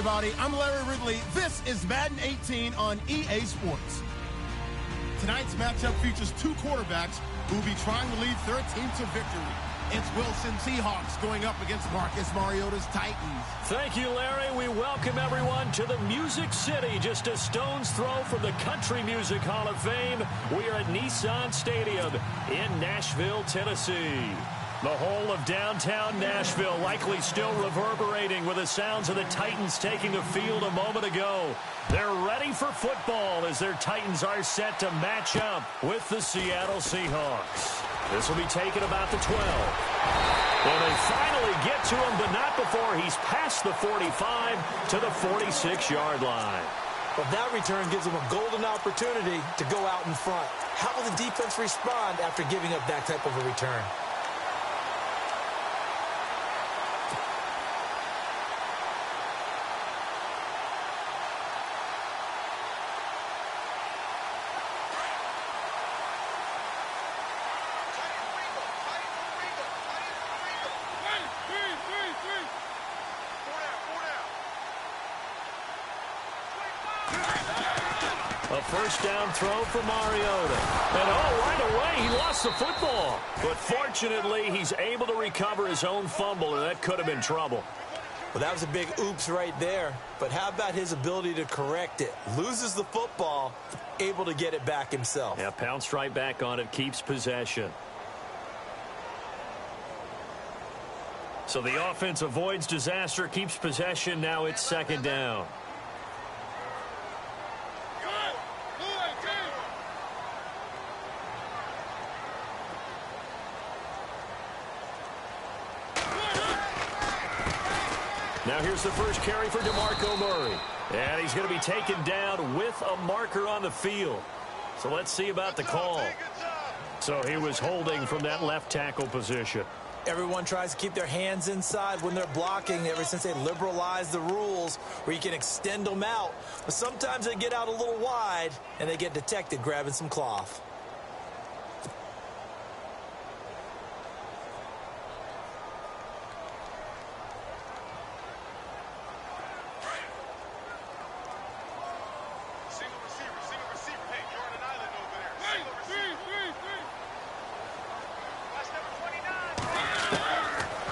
everybody. I'm Larry Ridley. This is Madden 18 on EA Sports. Tonight's matchup features two quarterbacks who will be trying to lead their team to victory. It's Wilson Seahawks going up against Marcus Mariota's Titans. Thank you, Larry. We welcome everyone to the Music City, just a stone's throw from the Country Music Hall of Fame. We are at Nissan Stadium in Nashville, Tennessee. The whole of downtown Nashville likely still reverberating with the sounds of the Titans taking the field a moment ago. They're ready for football as their Titans are set to match up with the Seattle Seahawks. This will be taken about the 12. And they finally get to him, but not before he's past the 45 to the 46-yard line. Well, that return gives them a golden opportunity to go out in front. How will the defense respond after giving up that type of a return? A first down throw for Mariota. And right away, he lost the football. But fortunately, he's able to recover his own fumble, and that could have been trouble. Well, that was a big oops right there. But how about his ability to correct it? Loses the football, able to get it back himself. Yeah, pounced right back on it, keeps possession. So the offense avoids disaster, keeps possession. Now it's second down. Now here's the first carry for DeMarco Murray. And he's going to be taken down with a marker on the field. So let's see about the call. So he was holding from that left tackle position. Everyone tries to keep their hands inside when they're blocking ever since they liberalized the rules where you can extend them out. But sometimes they get out a little wide and they get detected grabbing some cloth.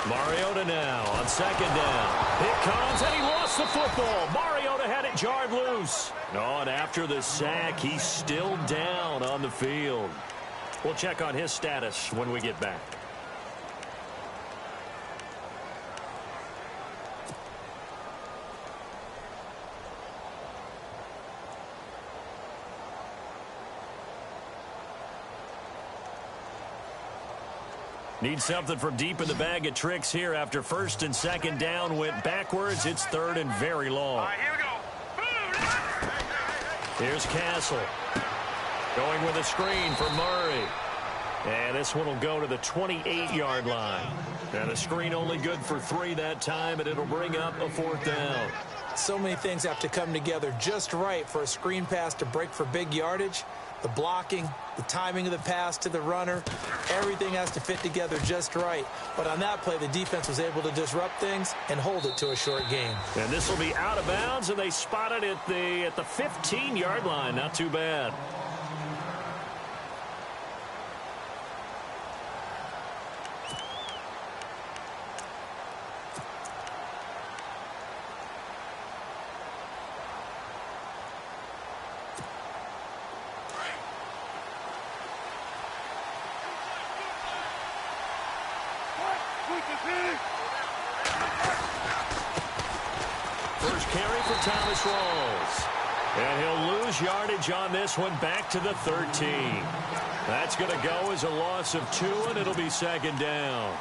Mariota now on second down. Here comes, and he lost the football. Mariota had it jarred loose. Oh, and after the sack, he's still down on the field. We'll check on his status when we get back. Need something from deep in the bag of tricks here after first and second down went backwards. It's third and very long. All right, here we go. Here's Castle. Going with a screen for Murray. And this one will go to the 28-yard line. And a screen only good for 3 that time, and it'll bring up a fourth down. So many things have to come together just right for a screen pass to break for big yardage. The blocking, the timing of the pass to the runner, everything has to fit together just right. But on that play, the defense was able to disrupt things and hold it to a short game. And this will be out of bounds, and they spot it at the 15-yard line. Not too bad. First carry for Thomas Rawls. And he'll lose yardage on this one back to the 13. That's going to go as a loss of 2, and it'll be second down.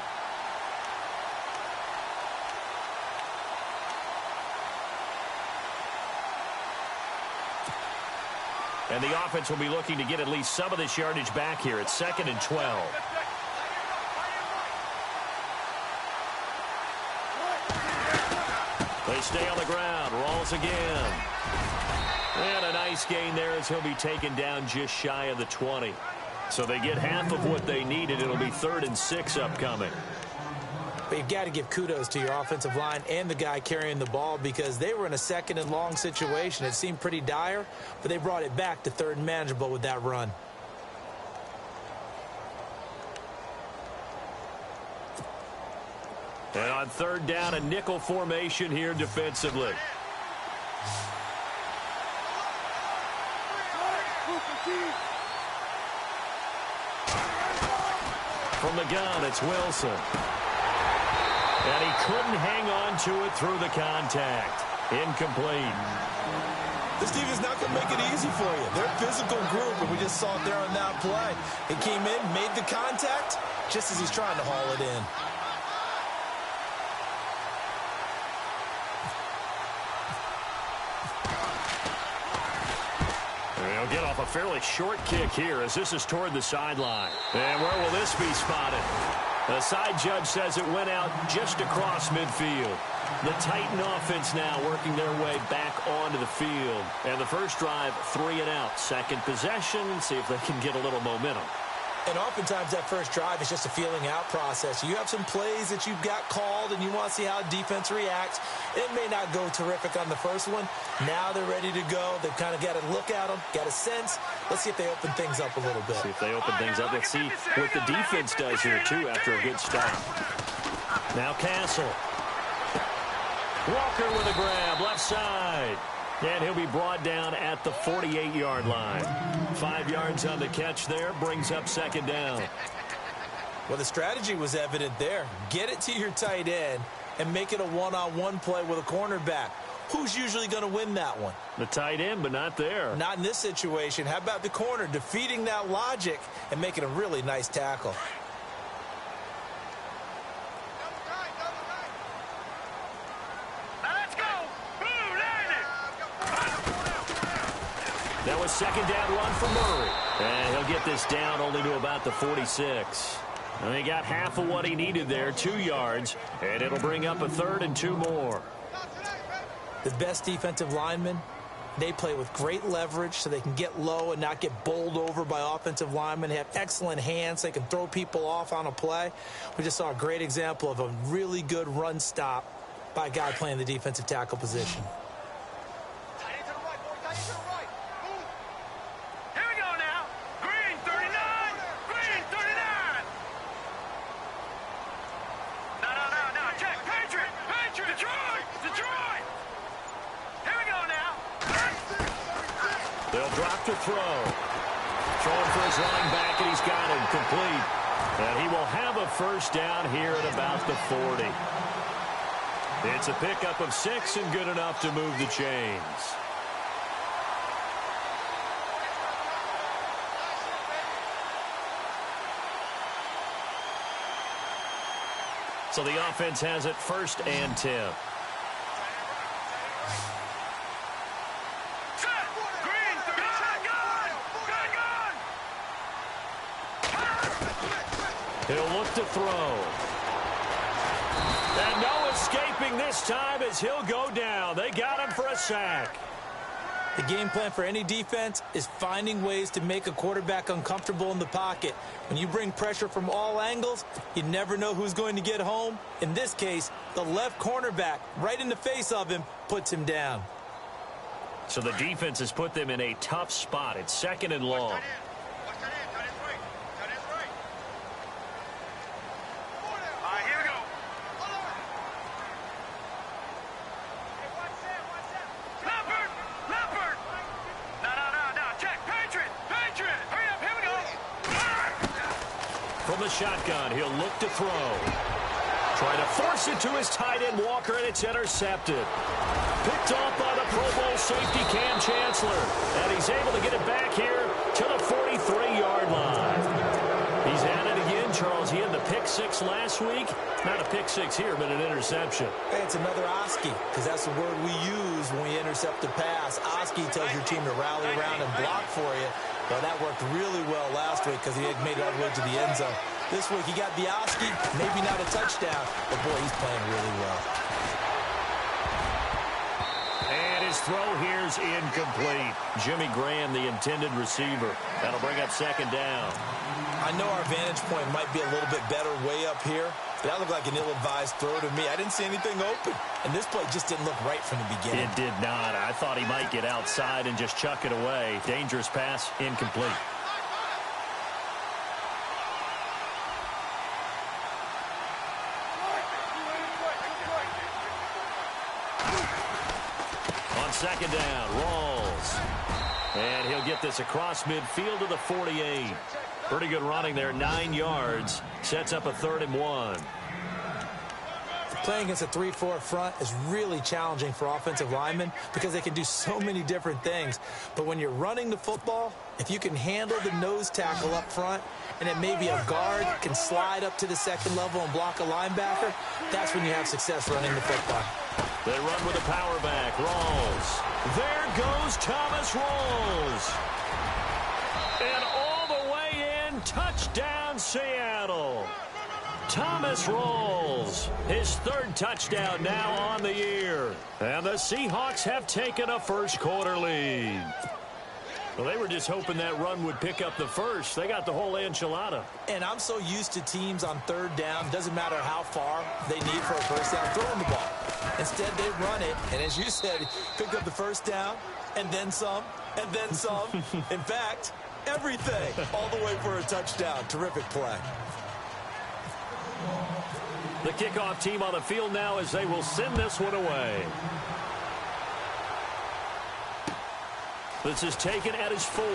And the offense will be looking to get at least some of this yardage back here. It's second and 12. They stay on the ground. Rawls again. And a nice gain there as he'll be taken down just shy of the 20. So they get half of what they needed. It'll be 3rd and 6 upcoming. But you've got to give kudos to your offensive line and the guy carrying the ball because they were in a second and long situation. It seemed pretty dire, but they brought it back to third and manageable with that run. And on third down, a nickel formation here defensively. From the gun, it's Wilson. And he couldn't hang on to it through the contact. Incomplete. This defense is not going to make it easy for you. They're a physical group, and we just saw it there on that play. He came in, made the contact, just as he's trying to haul it in. He'll get off a fairly short kick here as this is toward the sideline. And where will this be spotted? The side judge says it went out just across midfield. The Titan offense now working their way back onto the field. And the first drive, 3 and out. Second possession, see if they can get a little momentum. And oftentimes that first drive is just a feeling out process. You have some plays that you've got called and you want to see how defense reacts. It may not go terrific on the first one. Now they're ready to go. They've kind of got to look at them, got a sense. Let's see if they open things up a little bit. See if they open things up. Let's see what the defense does here, too, after a good start. Now Castle. Walker with a grab, left side. And he'll be brought down at the 48-yard line. 5 yards on the catch there, brings up second down. Well, the strategy was evident there. Get it to your tight end and make it a one-on-one play with a cornerback. Who's usually going to win that one? The tight end, but not there. Not in this situation. How about the corner defeating that logic and making a really nice tackle? That was second down run for Murray. And he'll get this down only to about the 46. And he got half of what he needed there, 2 yards. And it'll bring up a 3rd and 2 more. The best defensive linemen, they play with great leverage so they can get low and not get bowled over by offensive linemen. They have excellent hands. They can throw people off on a play. We just saw a great example of a really good run stop by a guy playing the defensive tackle position. They'll drop to throw. Throwing for his running back, and he's got him complete. And he will have a first down here at about the 40. It's a pickup of 6 and good enough to move the chains. So the offense has it 1st and 10. He'll look to throw. And no escaping this time as he'll go down. They got him for a sack. The game plan for any defense is finding ways to make a quarterback uncomfortable in the pocket. When you bring pressure from all angles, you never know who's going to get home. In this case, the left cornerback, right in the face of him, puts him down. So the defense has put them in a tough spot. It's 2nd and long. From the shotgun, he'll look to throw. Trying to force it to his tight end, Walker, and it's intercepted. Picked off by the Pro Bowl safety, Cam Chancellor. And he's able to get it back here to the 43-yard line. He's at it again, Charles. He had the pick 6 last week. Not a pick 6 here, but an interception. Hey, it's another Oski, because that's the word we use when we intercept a pass. Oski tells your team to rally around and block for you. Well, that worked really well last week because he had made it all the way to the end zone. This week, he got the Oski, maybe not a touchdown, but boy, he's playing really well. And his throw here's incomplete. Jimmy Graham, the intended receiver. That'll bring up 2nd down. I know our vantage point might be a little bit better way up here, That looked like an ill-advised throw to me. I didn't see anything open. And this play just didn't look right from the beginning. It did not. I thought he might get outside and just chuck it away. Dangerous pass, incomplete. On second down, Rawls. And he'll get this across midfield to the 48. Pretty good running there, 9 yards. Sets up a 3rd and 1. Playing against a 3-4 front is really challenging for offensive linemen because they can do so many different things. But when you're running the football, if you can handle the nose tackle up front, and then maybe a guard can slide up to the second level and block a linebacker, that's when you have success running the football. They run with a power back. Rawls. There goes Thomas Rawls. And all the way in, touchdown Seattle. Thomas Rawls, his 3rd touchdown now on the year. And the Seahawks have taken a first-quarter lead. Well, they were just hoping that run would pick up the first. They got the whole enchilada. And I'm so used to teams on 3rd down, doesn't matter how far they need for a first down, throwing the ball. Instead, they run it, and as you said, pick up the first down, and then some, and then some. In fact, everything, all the way for a touchdown. Terrific play. The kickoff team on the field now as they will send this one away. This is taken at his 4. And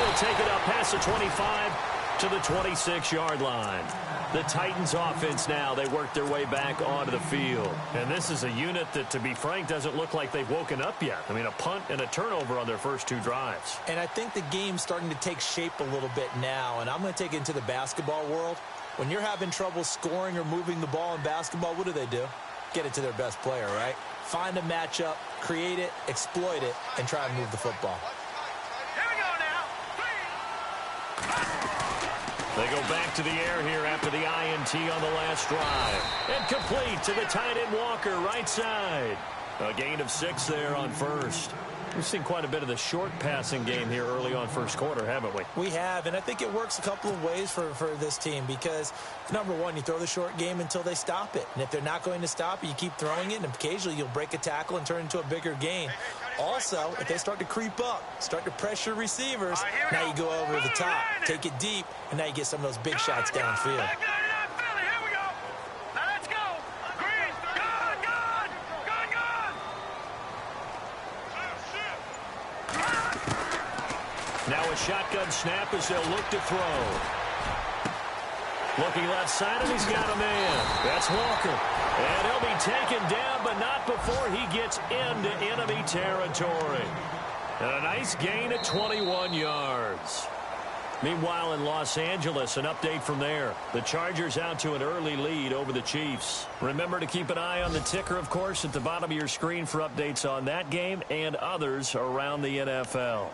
he'll take it up past the 25 to the 26-yard line. The Titans offense now, they work their way back onto the field. And this is a unit that, to be frank, doesn't look like they've woken up yet. I mean, a punt and a turnover on their first 2 drives. And I think the game's starting to take shape a little bit now. And I'm going to take it into the basketball world. When you're having trouble scoring or moving the ball in basketball, what do? Get it to their best player, right? Find a matchup, create it, exploit it, and try and move the football. Here we go now. They go back to the air here after the INT on the last drive. And complete to the tight end Walker, right side. A gain of 6 there on first. We've seen quite a bit of the short passing game here early on first quarter, haven't we? We have, and I think it works a couple of ways for this team because, number one, you throw the short game until they stop it. And if they're not going to stop it, you keep throwing it, and occasionally you'll break a tackle and turn into a bigger gain. Also, if they start to creep up, start to pressure receivers, now you go over the top, take it deep, and now you get some of those big shots downfield. Now a shotgun snap as they'll look to throw. Looking left side, and he's got a man. That's Walker. And he'll be taken down, but not before he gets into enemy territory. And a nice gain at 21 yards. Meanwhile, in Los Angeles, an update from there. The Chargers out to an early lead over the Chiefs. Remember to keep an eye on the ticker, of course, at the bottom of your screen for updates on that game and others around the NFL.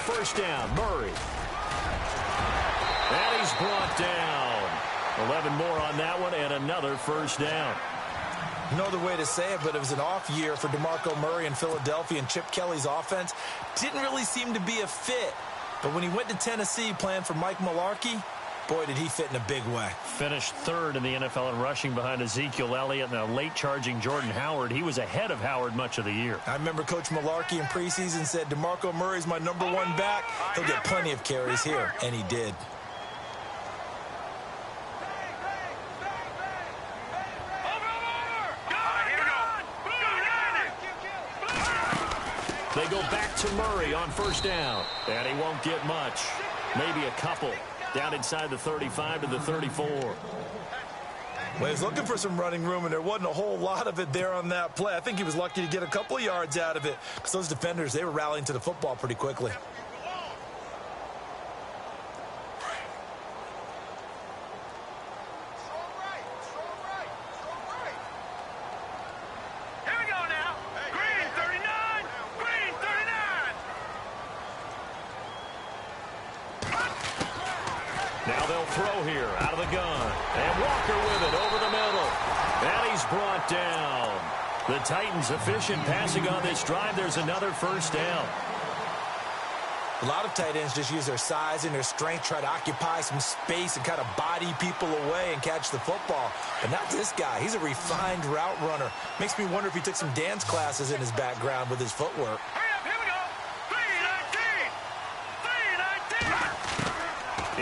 First down, Murray. And he's brought down. 11 more on that one and another first down. No other way to say it, but it was an off year for DeMarco Murray in Philadelphia, and Chip Kelly's offense didn't really seem to be a fit. But when he went to Tennessee playing for Mike Mularkey, boy, did he fit in a big way. Finished 3rd in the NFL in rushing behind Ezekiel Elliott and a late-charging Jordan Howard. He was ahead of Howard much of the year. I remember Coach Mularkey in preseason said, DeMarco Murray's my #1 back. He'll get plenty of carries here, and he did. They go back to Murray on first down, and he won't get much. Maybe a couple. Down inside the 35 to the 34. Well, he's looking for some running room, and there wasn't a whole lot of it there on that play. I think he was lucky to get a couple of yards out of it because those defenders, they were rallying to the football pretty quickly. Now they'll throw here out of the gun. And Walker with it over the middle. And he's brought down. The Titans efficient passing on this drive. There's another first down. A lot of tight ends just use their size and their strength, try to occupy some space and kind of body people away and catch the football. But not this guy. He's a refined route runner. Makes me wonder if he took some dance classes in his background with his footwork. Hurry up, here we go.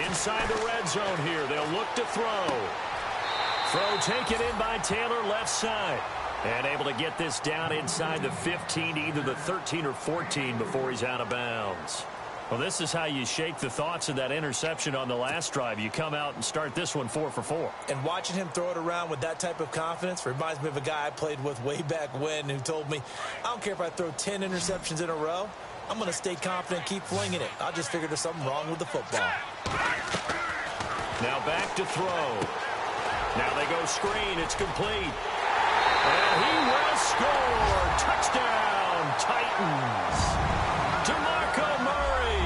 3-19. Inside the red zone here. They'll look to throw. Throw taken in by Taylor left side. And able to get this down inside the 15, either the 13 or 14 before he's out of bounds. Well, this is how you shake the thoughts of that interception on the last drive. You come out and start this one 4 for 4. And watching him throw it around with that type of confidence reminds me of a guy I played with way back when who told me, I don't care if I throw 10 interceptions in a row. I'm going to stay confident, keep flinging it. I just figured there's something wrong with the football. Now back to throw. Now they go screen. It's complete. And he will score. Touchdown, Titans. DeMarco Murray,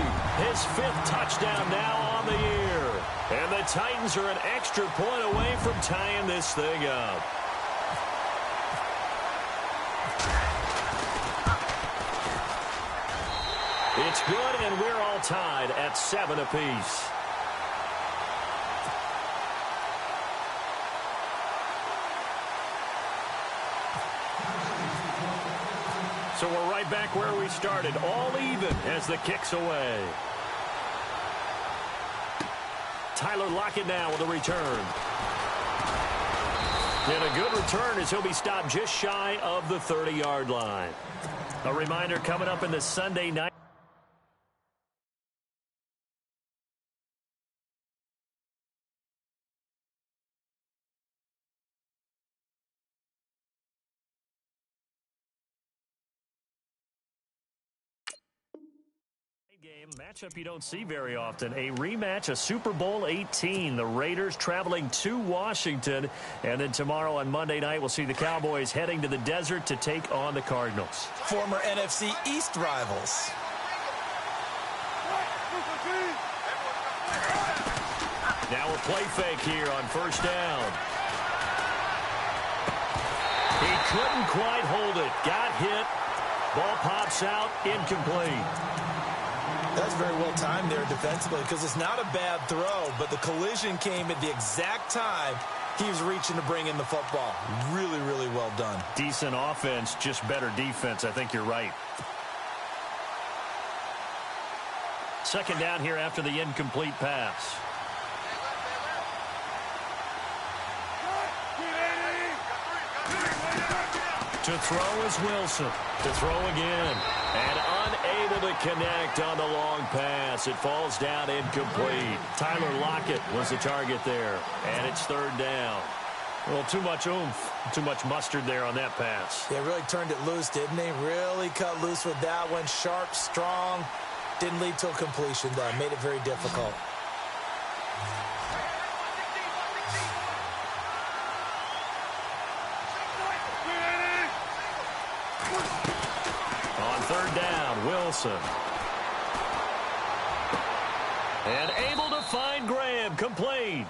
his 5th touchdown now on the year. And the Titans are an extra point away from tying this thing up. It's good, and we're all tied at 7 apiece. So we're right back where we started, all even as the kick's away. Tyler Lockett now with a return. And a good return as he'll be stopped just shy of the 30-yard line. A reminder coming up in the Sunday night. Game matchup you don't see very often. A rematch of Super Bowl 18. The Raiders traveling to Washington. And then tomorrow on Monday night, we'll see the Cowboys heading to the desert to take on the Cardinals. Former NFC East rivals. Now a play fake here on first down. He couldn't quite hold it. Got hit. Ball pops out. Incomplete. That's very well timed there defensively because it's not a bad throw, but the collision came at the exact time he was reaching to bring in the football. Really, really well done. Decent offense, just better defense. I think you're right. Second down here after the incomplete pass. To throw is Wilson. To throw again. And unable to connect on the long pass. It falls down incomplete. Tyler Lockett was the target there. And it's third down. Well, too much oomph. Too much mustard there on that pass. Yeah, really turned it loose, didn't he? Really cut loose with that one. Sharp, strong. Didn't lead to a completion, though. Made it very difficult. Third down, Wilson. And able to find Graham, complete.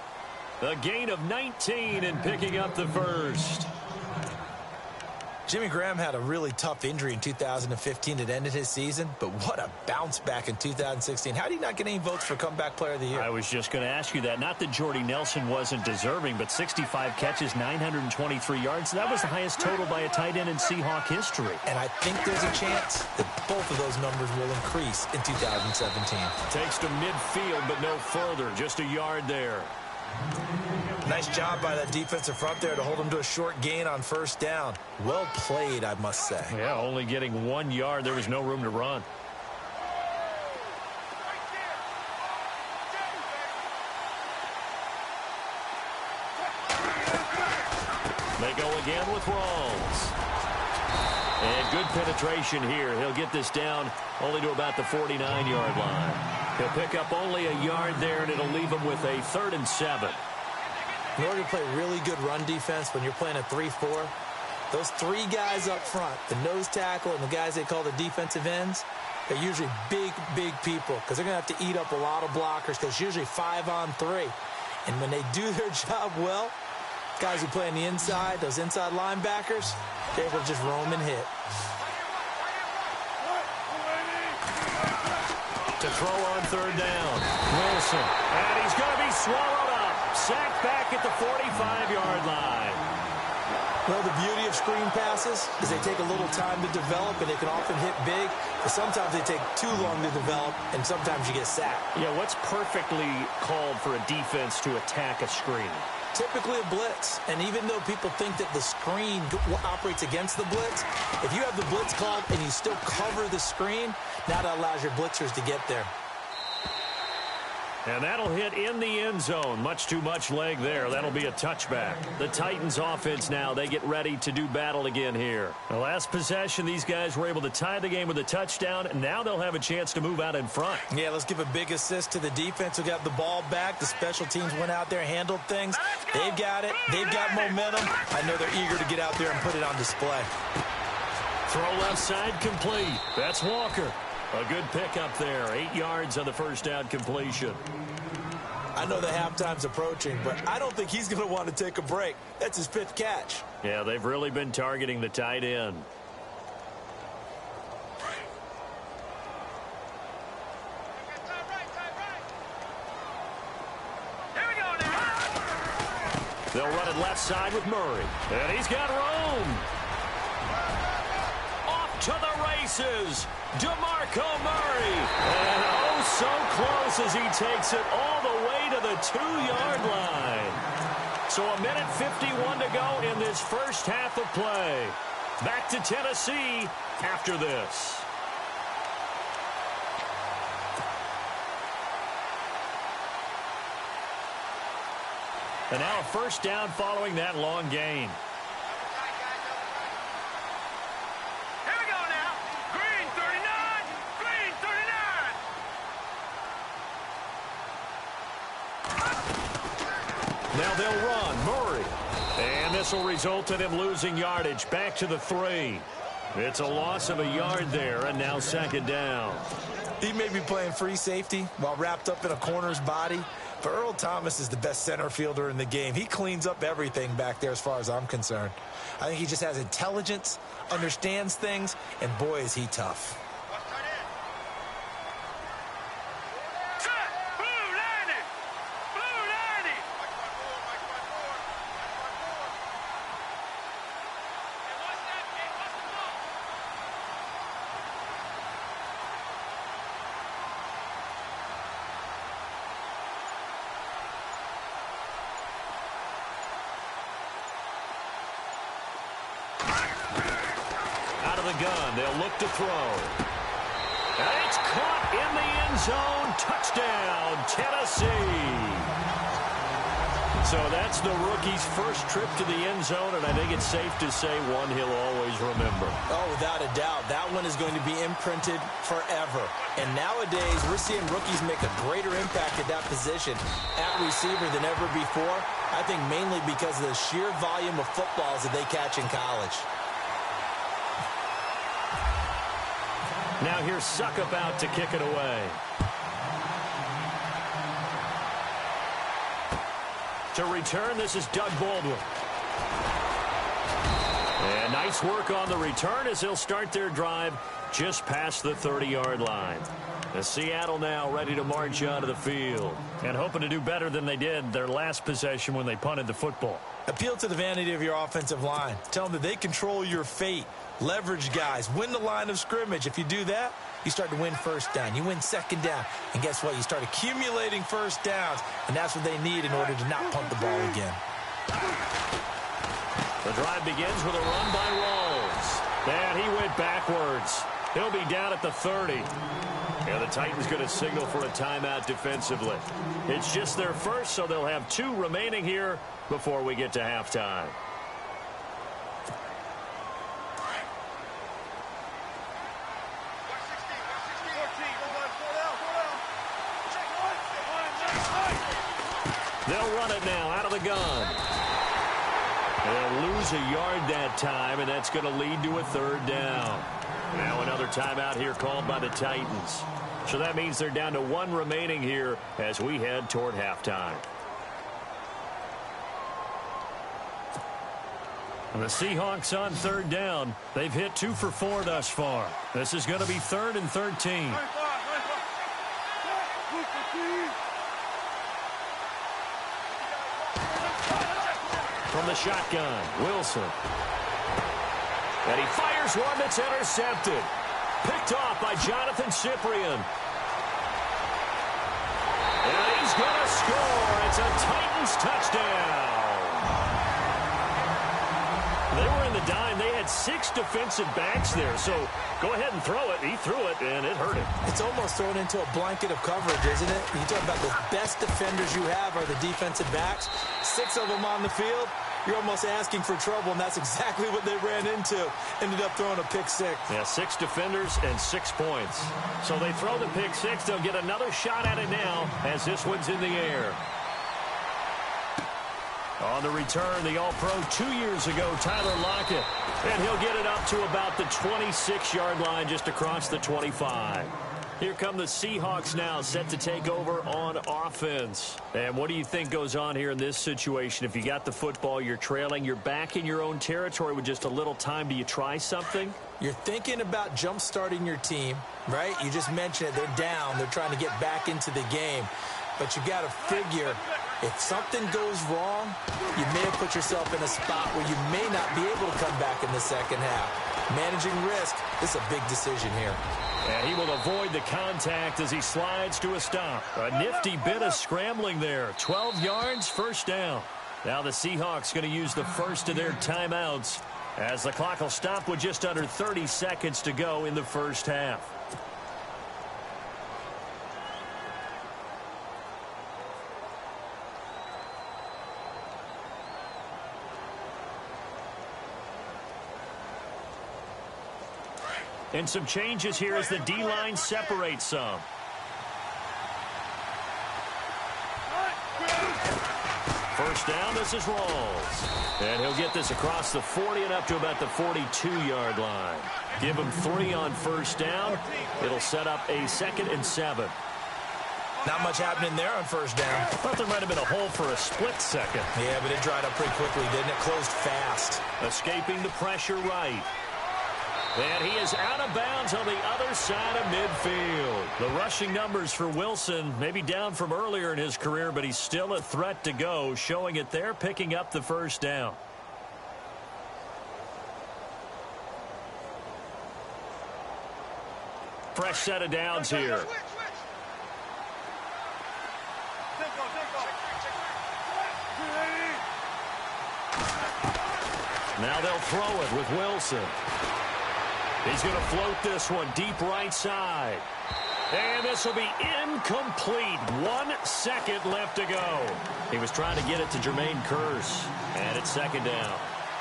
A gain of 19 and picking up the first. Jimmy Graham had a really tough injury in 2015 that ended his season, but what a bounce back in 2016. How did he not get any votes for Comeback Player of the Year? I was just going to ask you that. Not that Jordy Nelson wasn't deserving, but 65 catches, 923 yards. That was the highest total by a tight end in Seahawk history. And I think there's a chance that both of those numbers will increase in 2017. Takes to midfield, but no further. Just a yard there. Nice job by that defensive front there to hold him to a short gain on first down. Well played, I must say. Yeah, only getting 1 yard. There was no room to run. They go again with Rawls. And good penetration here. He'll get this down only to about the 49-yard line. He'll pick up only a yard there, and it'll leave him with a 3rd and 7. In order to play really good run defense when you're playing a 3-4, those 3 guys up front, the nose tackle and the guys they call the defensive ends, They're usually big, big people because they're going to have to eat up a lot of blockers because usually 5-on-3. And when they do their job well, guys who play on the inside, those inside linebackers, they're able to just roam and hit. To throw on third down. Wilson. And he's going to be swallowed up. Sacked back at the 45-yard line. Well, the beauty of screen passes is they take a little time to develop, and they can often hit big, but sometimes they take too long to develop, and sometimes you get sacked. Yeah, what's perfectly called for a defense to attack a screen? Typically a blitz, and even though people think that the screen operates against the blitz, if you have the blitz called and you still cover the screen, now that allows your blitzers to get there. And that'll hit in the end zone. Much too much leg there. That'll be a touchback. The Titans offense now, they get ready to do battle again here. The last possession, these guys were able to tie the game with a touchdown, and now they'll have a chance to move out in front. Yeah, let's give a big assist to the defense who got the ball back. The special teams went out there, handled things. They've got it. They've got momentum. I know they're eager to get out there and put it on display. Throw left side complete. That's Walker. A good pickup there. 8 yards on the first down completion. I know the halftime's approaching, but I don't think he's going to want to take a break. That's his 5th catch. Yeah, they've really been targeting the tight end. Here we go now. They'll run it left side with Murray. And he's got room. Off to the races. DeMarco Murray. And oh, so close as he takes it all the way to the 2-yard line. So a minute 51 to go in this first half of play. Back to Tennessee after this. And now a first down following that long gain. Now they'll run. Murray. And this will result in him losing yardage back to the 3. It's a loss of a yard there, and now 2nd down. He may be playing free safety while wrapped up in a corner's body, but Earl Thomas is the best center fielder in the game. He cleans up everything back there as far as I'm concerned. I think he just has intelligence, understands things, and boy, is he tough. Gun. They'll look to throw. And it's caught in the end zone. Touchdown, Tennessee. So that's the rookie's first trip to the end zone, and I think it's safe to say one he'll always remember. Oh, without a doubt. That one is going to be imprinted forever. And nowadays, we're seeing rookies make a greater impact at that position at receiver than ever before. I think mainly because of the sheer volume of footballs that they catch in college. Now here's Suckup out to kick it away. To return, this is Doug Baldwin. And nice work on the return as they'll start their drive just past the 30-yard line. The Seattle now ready to march onto the field and hoping to do better than they did their last possession when they punted the football. Appeal to the vanity of your offensive line. Tell them that they control your fate. Leverage guys. Win the line of scrimmage. If you do that, you start to win first down. You win second down. And guess what? You start accumulating first downs. And that's what they need in order to not punt the ball again. The drive begins with a run by Rawls. And he went backwards. He'll be down at the 30. And the Titans going to signal for a timeout defensively. It's just their first, so they'll have 2 remaining here before we get to halftime. They'll run it now out of the gun. They'll lose a yard that time, and that's going to lead to a 3rd down. Now another timeout here called by the Titans. So that means they're down to 1 remaining here as we head toward halftime. And the Seahawks on 3rd down. They've hit 2 for 4 thus far. This is going to be 3rd and 13. From the shotgun, Wilson. And he fires one that's intercepted. Picked off by Jonathan Cyprien. And he's going to score. It's a Titans touchdown. They were in the dime. They had 6 defensive backs there. So go ahead and throw it. He threw it, and it hurt him. It's almost thrown into a blanket of coverage, isn't it? You talk about the best defenders you have are the defensive backs. 6 of them on the field. You're almost asking for trouble, and that's exactly what they ran into. Ended up throwing a pick 6. Yeah, 6 defenders and 6 points. So they throw the pick 6. They'll get another shot at it now as this one's in the air. On the return, the All-Pro 2 years ago, Tyler Lockett. And he'll get it up to about the 26-yard line, just across the 25. Here come the Seahawks now, set to take over on offense. And what do you think goes on here in this situation? If you got the football, you're trailing, you're back in your own territory with just a little time. Do you try something? You're thinking about jump-starting your team, right? You just mentioned it. They're down. They're trying to get back into the game. But you got to figure, if something goes wrong, you may have put yourself in a spot where you may not be able to come back in the second half. Managing risk is a big decision here. And he will avoid the contact as he slides to a stop. A nifty bit of scrambling there. 12 yards, first down. Now the Seahawks going to use the first of their timeouts as the clock will stop with just under 30 seconds to go in the first half. And some changes here as the D-line separates some. First down, this is Rawls. And he'll get this across the 40 and up to about the 42-yard line. Give him 3 on first down. It'll set up a 2nd and 7. Not much happening there on first down. I thought there might have been a hole for a split second. Yeah, but it dried up pretty quickly, didn't it? Closed fast. Escaping the pressure right. And he is out of bounds on the other side of midfield. The rushing numbers for Wilson maybe down from earlier in his career, but he's still a threat to go, showing it there, picking up the first down. Fresh set of downs here. Now they'll throw it with Wilson. He's going to float this one deep right side. And this will be incomplete. 1 second left to go. He was trying to get it to Jermaine Kearse. And it's second down.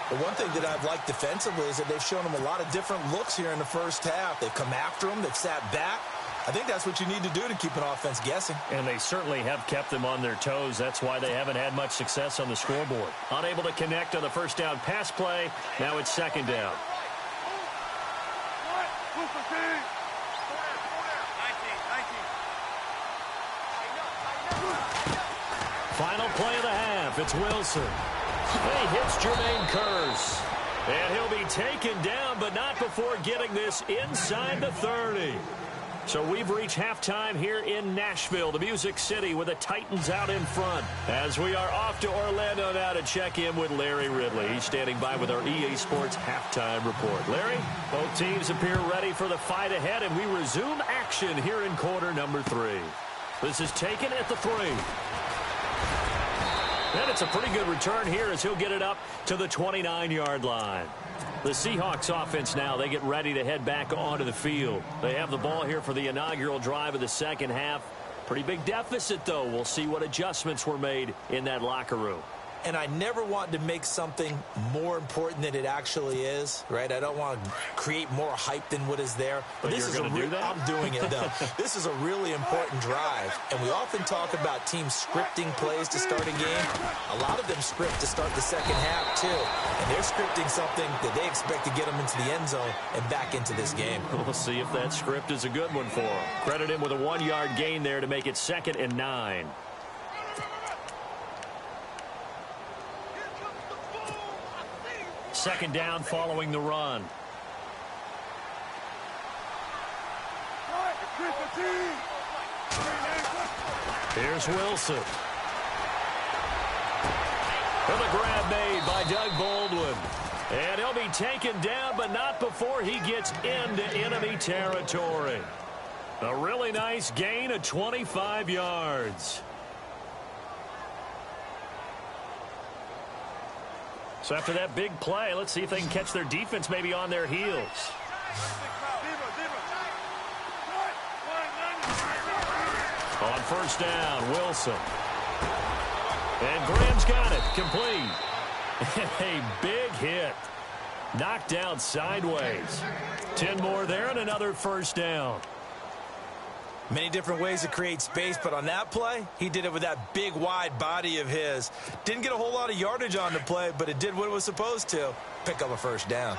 The one thing that I've liked defensively is that they've shown him a lot of different looks here in the first half. They've come after him. They've sat back. I think that's what you need to do to keep an offense guessing. And they certainly have kept them on their toes. That's why they haven't had much success on the scoreboard. Unable to connect on the first down pass play. Now it's second down. Final play of the half. It's Wilson. He hits Jermaine Kearse. And he'll be taken down, but not before getting this inside the 30. So we've reached halftime here in Nashville, the Music City, with the Titans out in front. As we are off to Orlando now to check in with Larry Ridley. He's standing by with our EA Sports halftime report. Larry, both teams appear ready for the fight ahead, and we resume action here in quarter number 3. This is taken at the 3. And it's a pretty good return here as he'll get it up to the 29-yard line. The Seahawks offense now, they get ready to head back onto the field. They have the ball here for the inaugural drive of the second half. Pretty big deficit, though. We'll see what adjustments were made in that locker room. and I never want to make something more important than it actually is, right? I don't want to create more hype than what is there. But this is I'm doing it, though. This is a really important drive, and we often talk about teams scripting plays to start a game. A lot of them script to start the second half, too, and they're scripting something that they expect to get them into the end zone and back into this game. We'll see if that script is a good one for them. Credit him with a 1-yard gain there to make it 2nd and 9. Second down following the run. Here's Wilson. And the grab made by Doug Baldwin. And he'll be taken down, but not before he gets into enemy territory. A really nice gain of 25 yards. So after that big play, let's see if they can catch their defense maybe on their heels. On first down, Wilson. And Graham's got it, complete. A big hit. Knocked down sideways. 10 more there and another first down. Many different ways to create space, but on that play, he did it with that big, wide body of his. Didn't get a whole lot of yardage on the play, but it did what it was supposed to. Pick up a first down.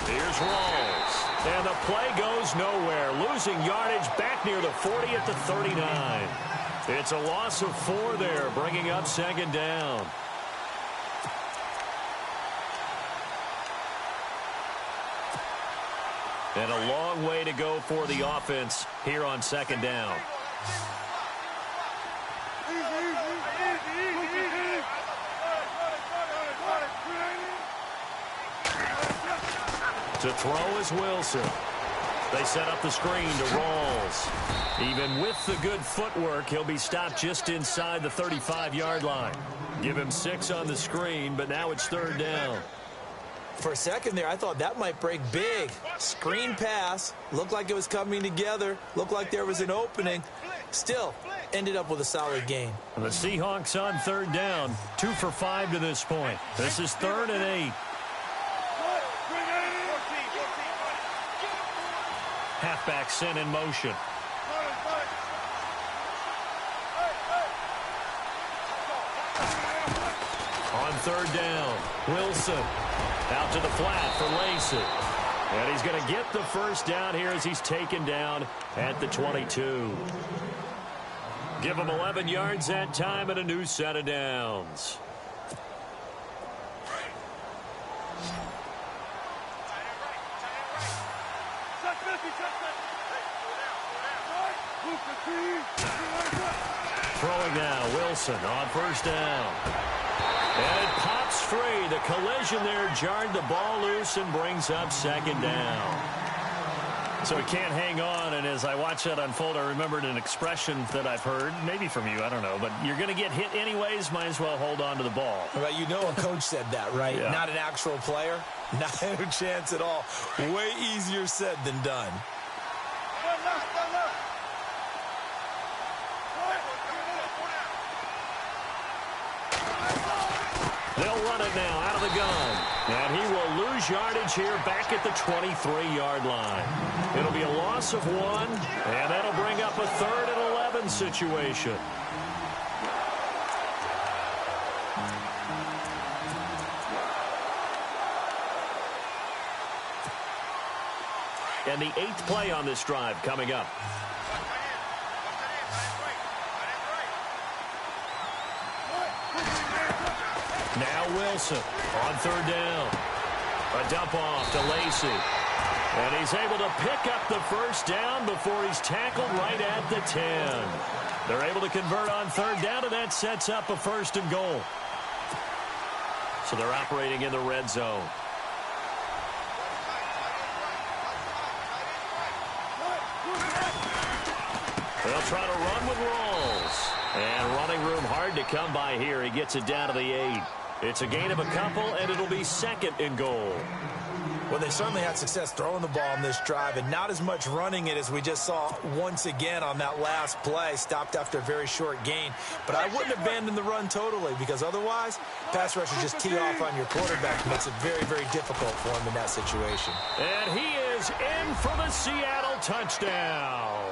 Here's Rawls. And the play goes nowhere. Losing yardage back near the 40 at the 39. It's a loss of 4 there, bringing up 2nd down. And a long way to go for the offense here on 2nd down. To throw is Wilson. They set up the screen to Rawls. Even with the good footwork, he'll be stopped just inside the 35-yard line. Give him 6 on the screen, but now it's 3rd down. For a second there, I thought that might break big. Screen pass. Looked like it was coming together. Looked like there was an opening. Still, ended up with a solid gain. And the Seahawks on 3rd down. 2 for 5 to this point. This is 3rd and 8. Halfback sent in motion. On 3rd down, Wilson out to the flat for Lacey. And he's going to get the first down here as he's taken down at the 22. Give him 11 yards that time and a new set of downs. Throwing now, Wilson on first down. And it pops free. The collision there jarred the ball loose and brings up 2nd down. So he can't hang on, and as I watch that unfold, I remembered an expression that I've heard, maybe from you, I don't know, but you're going to get hit anyways, might as well hold on to the ball. Well, you know a coach said that, right? Yeah. Not an actual player. Not a chance at all. Way easier said than done. They'll run it now out of the gun. And he will lose yardage here back at the 23-yard line. It'll be a loss of 1, and that'll bring up a 3rd and 11 situation. And the 8th play on this drive coming up. Now Wilson on 3rd down. A dump off to Lacey. And he's able to pick up the first down before he's tackled right at the 10. They're able to convert on 3rd down, and that sets up a 1st and goal. So they're operating in the red zone. They'll try to run with Rawls. And running room hard to come by here. He gets it down to the 8. It's a gain of a couple, and it'll be 2nd and goal. Well, they certainly had success throwing the ball in this drive, and not as much running it as we just saw once again on that last play. Stopped after a very short gain. But I wouldn't abandon the run totally, because otherwise, pass rushers just tee off on your quarterback. Makes it very, very difficult for him in that situation. And he is in for the Seattle touchdown.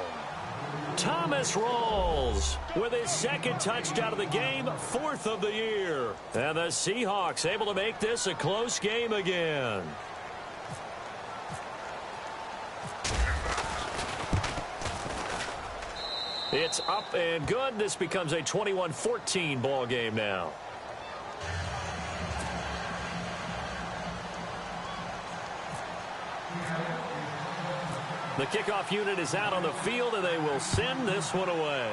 Thomas rolls with his 2nd touchdown of the game, 4th of the year. And the Seahawks able to make this a close game again. It's up and good. This becomes a 21-14 ball game now. The kickoff unit is out on the field, and they will send this one away.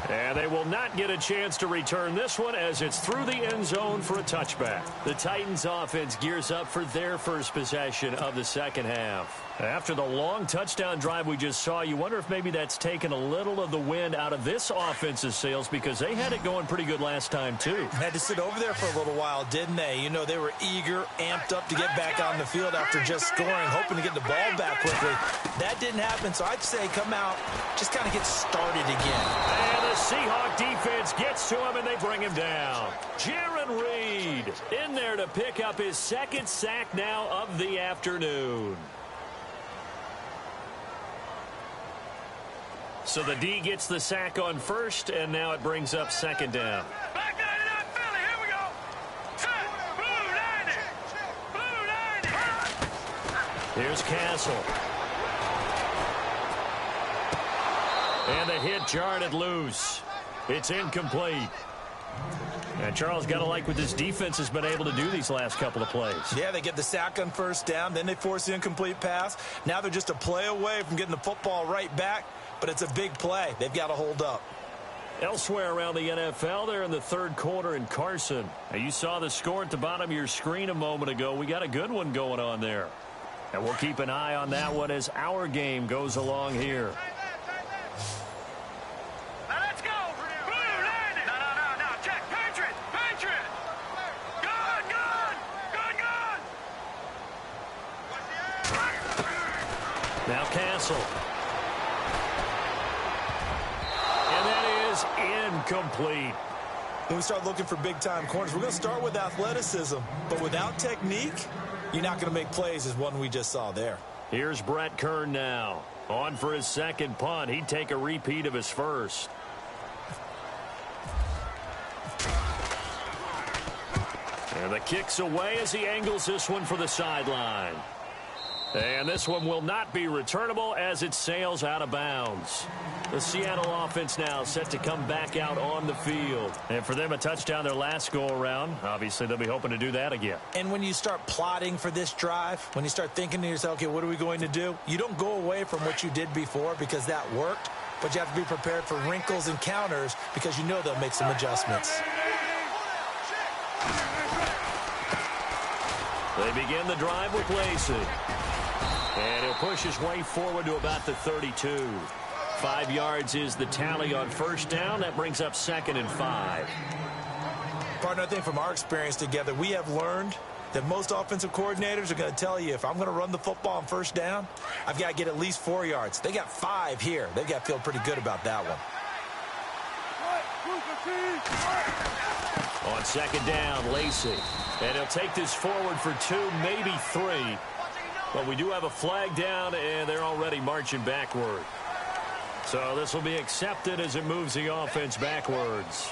And they will not get a chance to return this one as it's through the end zone for a touchback. The Titans offense gears up for their first possession of the second half. After the long touchdown drive we just saw, you wonder if maybe that's taken a little of the wind out of this offense's sails, because they had it going pretty good last time too. Had to sit over there for a little while, didn't they? You know, they were eager, amped up to get back on the field after just scoring, hoping to get the ball back quickly. That didn't happen, so I'd say come out, just kind of get started again. And the Seahawk defense gets to him, and they bring him down. Jaron Reed in there to pick up his 2nd sack now of the afternoon. So the D gets the sack on first, and now it brings up 2nd down. Back 99 Philly, here we go. Set, blue 90. Here's Castle. And the hit jarred it loose. It's incomplete. And Charles, got to like what this defense has been able to do these last couple of plays. Yeah, they get the sack on first down, then they force the incomplete pass. Now they're just a play away from getting the football right back, but it's a big play. They've got to hold up. Elsewhere around the NFL, they're in the 3rd quarter in Carson. Now, you saw the score at the bottom of your screen a moment ago. We got a good one going on there. And we'll keep an eye on that one as our game goes along here. Now let's go. Blue 90. No. Check. Patriot. Good. Now Castle. And that is incomplete. When we start looking for big-time corners, we're going to start with athleticism. But without technique, you're not going to make plays as one we just saw there. Here's Brett Kern now. On for his 2nd punt. He'd take a repeat of his first. And the kick's away as he angles this one for the sideline. And this one will not be returnable as it sails out of bounds. The Seattle offense now set to come back out on the field. And for them, a touchdown their last go-around. Obviously, they'll be hoping to do that again. And when you start plotting for this drive, when you start thinking to yourself, okay, what are we going to do? You don't go away from what you did before because that worked, but you have to be prepared for wrinkles and counters because you know they'll make some adjustments. They begin the drive with Lacey. And he'll push his way forward to about the 32. 5 yards is the tally on first down. That brings up 2nd and 5. Partner, I think from our experience together, we have learned that most offensive coordinators are going to tell you, if I'm going to run the football on first down, I've got to get at least 4 yards. They got 5 here. They've got to feel pretty good about that one. On 2nd down, Lacey. And he'll take this forward for 2, maybe 3. But we do have a flag down, and they're already marching backward. So this will be accepted as it moves the offense backwards.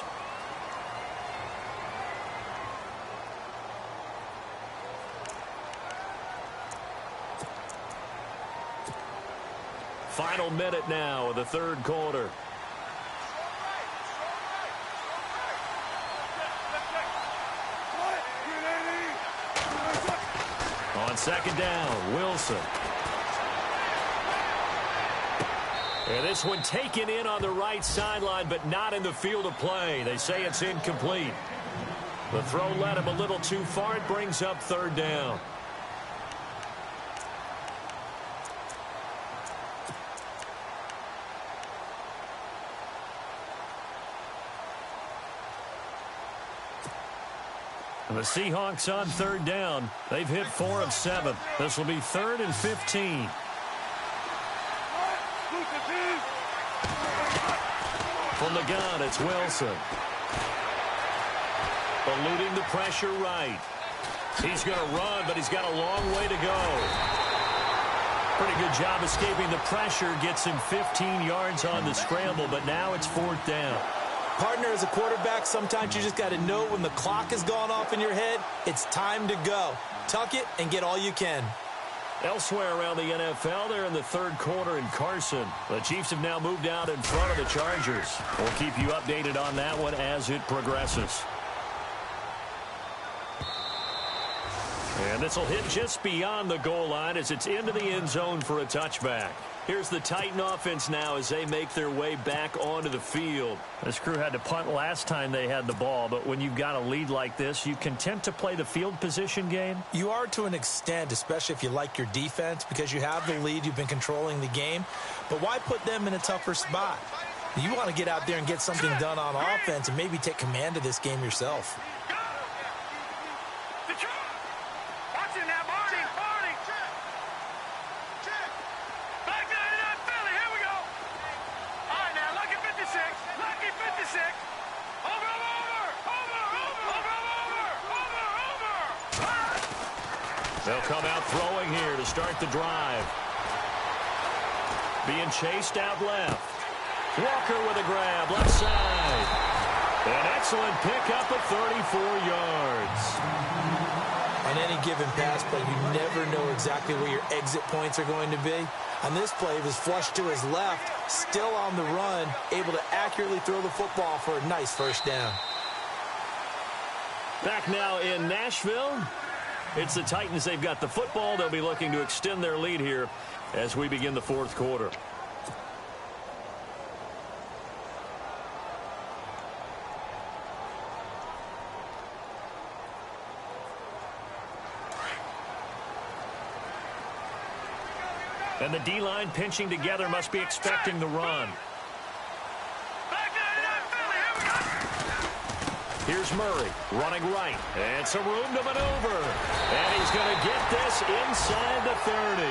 Final minute now of the 3rd quarter. On 2nd down, Wilson. And this one taken in on the right sideline, but not in the field of play. They say it's incomplete. The throw led him a little too far. It brings up 3rd down. The Seahawks on third down. They've hit 4 of 7. This will be 3rd and 15. From the gun, it's Wilson. Eluding the pressure right. He's going to run, but he's got a long way to go. Pretty good job escaping the pressure. Gets him 15 yards on the scramble, but now it's 4th down. Partner, as a quarterback, sometimes you just got to know when the clock has gone off in your head, it's time to go. Tuck it and get all you can. Elsewhere around the NFL, they're in the 3rd quarter in Carson. The Chiefs have now moved out in front of the Chargers. We'll keep you updated on that one as it progresses. And this will hit just beyond the goal line as it's into the end zone for a touchback. Here's the Titan offense now as they make their way back onto the field. This crew had to punt last time they had the ball, but when you've got a lead like this, you content to play the field position game? You are to an extent, especially if you like your defense, because you have the lead, you've been controlling the game. But why put them in a tougher spot? You want to get out there and get something done on offense and maybe take command of this game yourself. They'll come out throwing here to start the drive. Being chased out left. Walker with a grab, left side. An excellent pickup of 34 yards. On any given pass play, you never know exactly where your exit points are going to be. On this play, it was flushed to his left, still on the run, able to accurately throw the football for a nice 1st down. Back now in Nashville. It's the Titans. They've got the football. They'll be looking to extend their lead here as we begin the 4th quarter. And the D-line pinching together must be expecting the run. Here's Murray running right. And some room to maneuver. And he's going to get this inside the 30.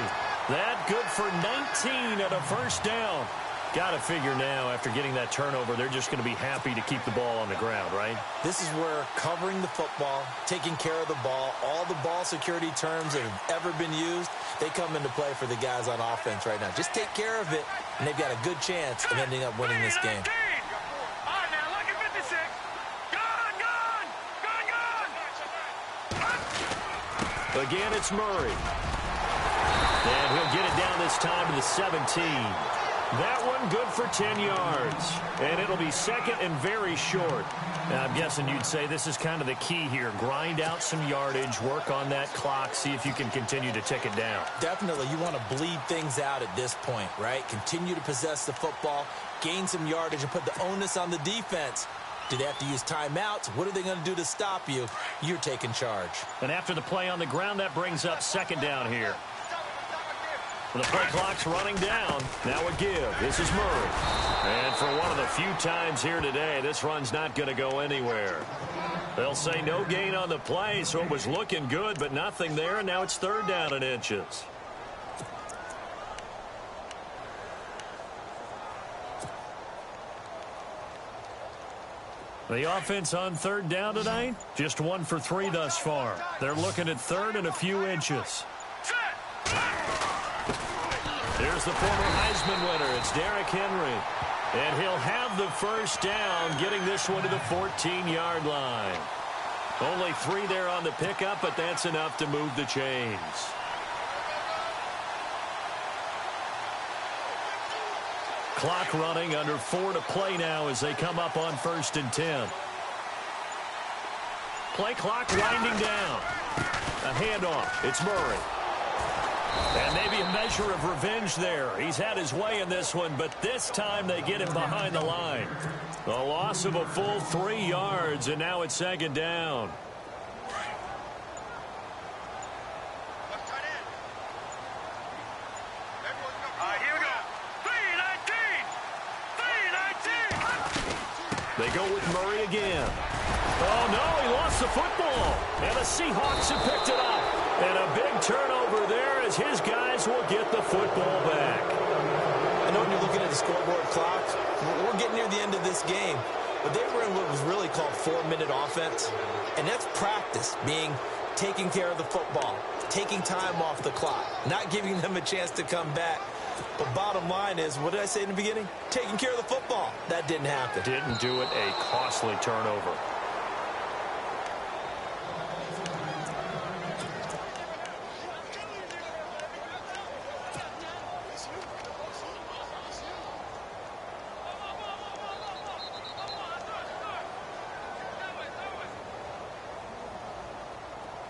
That good for 19 at a 1st down. Got to figure now, after getting that turnover, they're just going to be happy to keep the ball on the ground, right? This is where covering the football, taking care of the ball, all the ball security terms that have ever been used, they come into play for the guys on offense right now. Just take care of it, and they've got a good chance of ending up winning this game. Again, it's Murray. And he'll get it down this time to the 17. That one good for 10 yards. And it'll be 2nd and very short. Now, I'm guessing you'd say this is kind of the key here. Grind out some yardage, work on that clock, see if you can continue to tick it down. Definitely. You want to bleed things out at this point, right? Continue to possess the football, gain some yardage, and put the onus on the defense. Do they have to use timeouts? What are they going to do to stop you? You're taking charge. And after the play on the ground, that brings up 2nd down here. The play clock's running down. Now a give. This is Murray. And for one of the few times here today, this run's not going to go anywhere. They'll say no gain on the play, so it was looking good, but nothing there, and now it's 3rd down and inches. The offense on 3rd down tonight, just 1 for 3 thus far. They're looking at 3rd and a few inches. Here's the former Heisman winner. It's Derrick Henry. And he'll have the 1st down, getting this one to the 14-yard line. Only 3 there on the pickup, but that's enough to move the chains. Clock running, under 4 to play now as they come up on 1st and 10. Play clock winding down. A handoff. It's Murray. And maybe a measure of revenge there. He's had his way in this one, but this time they get him behind the line. The loss of a full 3 yards, and now it's 2nd down. They go with Murray again. Oh, no, he lost the football. And the Seahawks have picked it up. And a big turnover there as his guys will get the football back. I know when you're looking at the scoreboard clock, we're getting near the end of this game. But they were in what was really called 4-minute offense. And that's practice, being taking care of the football, taking time off the clock, not giving them a chance to come back. But bottom line is, what did I say in the beginning? Taking care of the football. That didn't happen. Didn't do it. A costly turnover.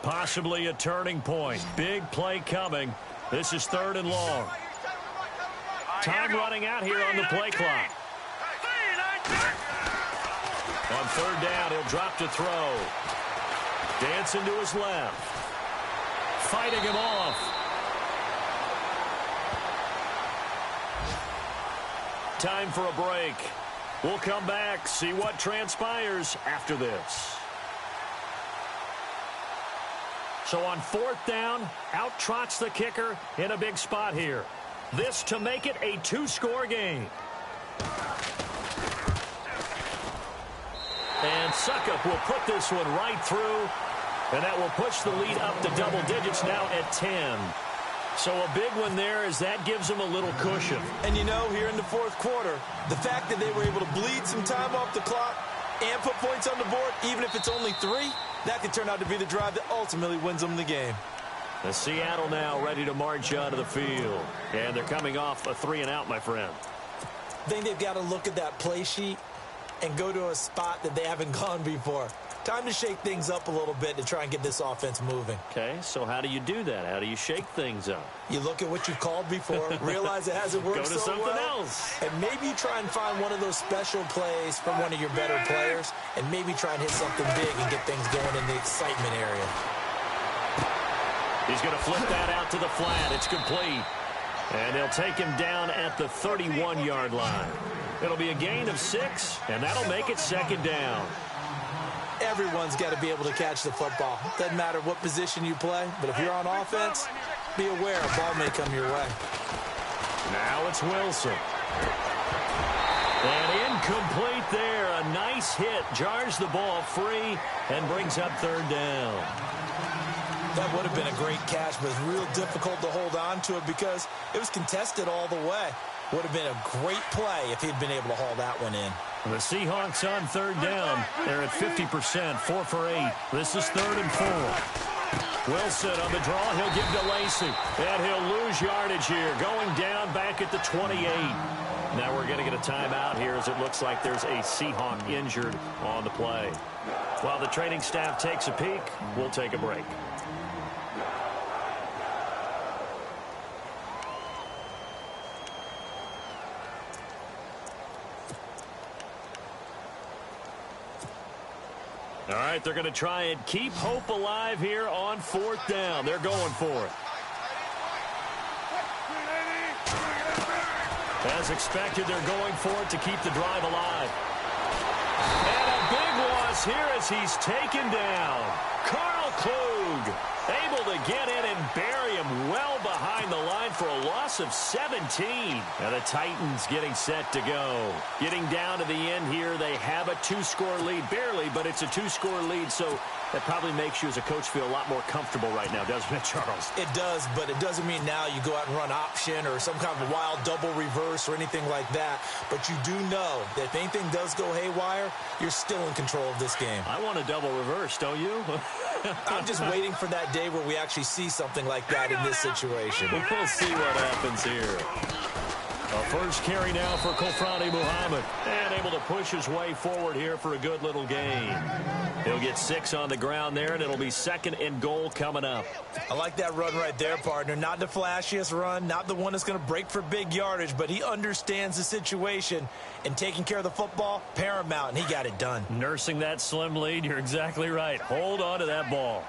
Possibly a turning point. Big play coming. This is 3rd and long. Time running out here on the play clock. On 3rd down, he'll drop to throw. Dancing to his left. Fighting him off. Time for a break. We'll come back, see what transpires after this. So on 4th down, out trots the kicker in a big spot here. This to make it a 2-score game. And Suckup will put this one right through, and that will push the lead up to double digits now at 10. So a big one there as that gives them a little cushion. And you know, here in the 4th quarter, the fact that they were able to bleed some time off the clock and put points on the board, even if it's only 3, that could turn out to be the drive that ultimately wins them the game. The Seattle now ready to march onto the field. And they're coming off a 3-and-out, my friend. I think they've got to look at that play sheet and go to a spot that they haven't gone before. Time to shake things up a little bit to try and get this offense moving. Okay, so how do you do that? How do you shake things up? You look at what you called before, realize it hasn't worked Go to so something well, else. and maybe you try and find one of those special plays from one of your better players, and maybe try and hit something big and get things going in the excitement area. He's going to flip that out to the flat. It's complete. And they'll take him down at the 31-yard line. It'll be a gain of 6, and that'll make it 2nd down. Everyone's got to be able to catch the football. Doesn't matter what position you play, but if you're on offense, be aware a ball may come your way. Now it's Wilson. And incomplete there. A nice hit. Jars the ball free and brings up 3rd down. That would have been a great catch, but it's real difficult to hold on to it because it was contested all the way. Would have been a great play if he'd been able to haul that one in. The Seahawks on 3rd down. They're at 50%, 4 for 8. This is 3rd and 4. Wilson on the draw. He'll give to Lacy. And he'll lose yardage here. Going down back at the 28. Now we're going to get a timeout here as it looks like there's a Seahawk injured on the play. While the training staff takes a peek, we'll take a break. All right, they're going to try and keep hope alive here on 4th down. They're going for it. As expected, they're going for it to keep the drive alive. And a big loss here as he's taken down. Carl Klug able to get in and bury him well behind the line for a loss of 17. Now the Titans getting set to go. Getting down to the end here, they have a 2-score lead. Barely, but it's a 2-score lead, so that probably makes you as a coach feel a lot more comfortable right now, doesn't it, Charles? It does, but it doesn't mean now you go out and run option or some kind of wild double reverse or anything like that. But you do know that if anything does go haywire, you're still in control of this game. I want a double reverse, don't you? I'm just waiting for that day where we actually see something like that in this situation. We'll see what happens here. A first carry now for Kofrani Muhammad. And able to push his way forward here for a good little gain. He'll get 6 on the ground there, and it'll be 2nd and goal coming up. I like that run right there, partner. Not the flashiest run, not the one that's going to break for big yardage, but he understands the situation, and taking care of the football, paramount, and he got it done. Nursing that slim lead, you're exactly right. Hold on to that ball.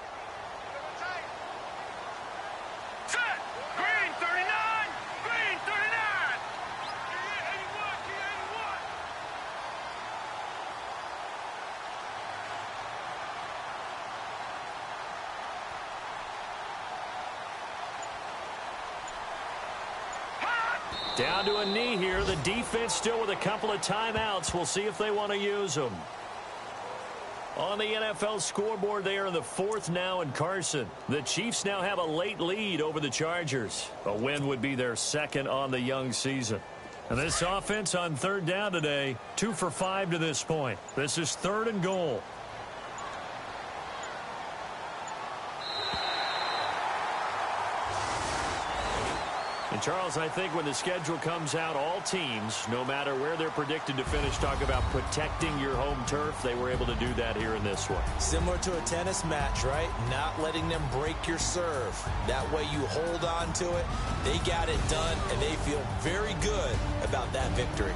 Down to a knee here. The defense still with a couple of timeouts. We'll see if they want to use them. On the NFL scoreboard, they are in the 4th now in Carson. The Chiefs now have a late lead over the Chargers. A win would be their 2nd on the young season. And this offense on 3rd down today, 2 for 5 to this point. This is 3rd and goal. And, Charles, I think when the schedule comes out, all teams, no matter where they're predicted to finish, talk about protecting your home turf. They were able to do that here in this one. Similar to a tennis match, right? Not letting them break your serve. That way you hold on to it. They got it done, and they feel very good about that victory.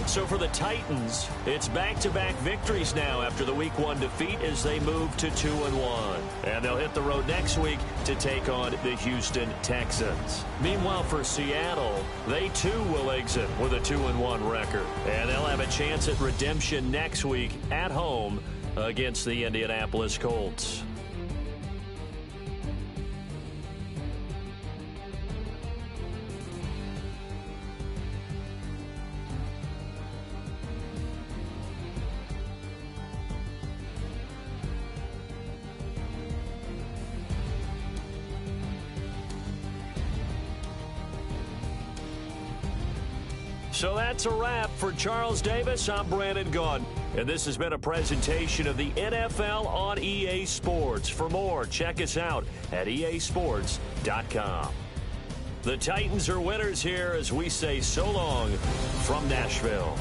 So for the Titans, it's back-to-back victories now after the Week 1 defeat as they move to 2-1. And they'll hit the road next week to take on the Houston Texans. Meanwhile, for Seattle, they too will exit with a 2-1 record. And they'll have a chance at redemption next week at home against the Indianapolis Colts. So that's a wrap. For Charles Davis, I'm Brandon Gaudin. And this has been a presentation of the NFL on EA Sports. For more, check us out at easports.com. The Titans are winners here as we say so long from Nashville.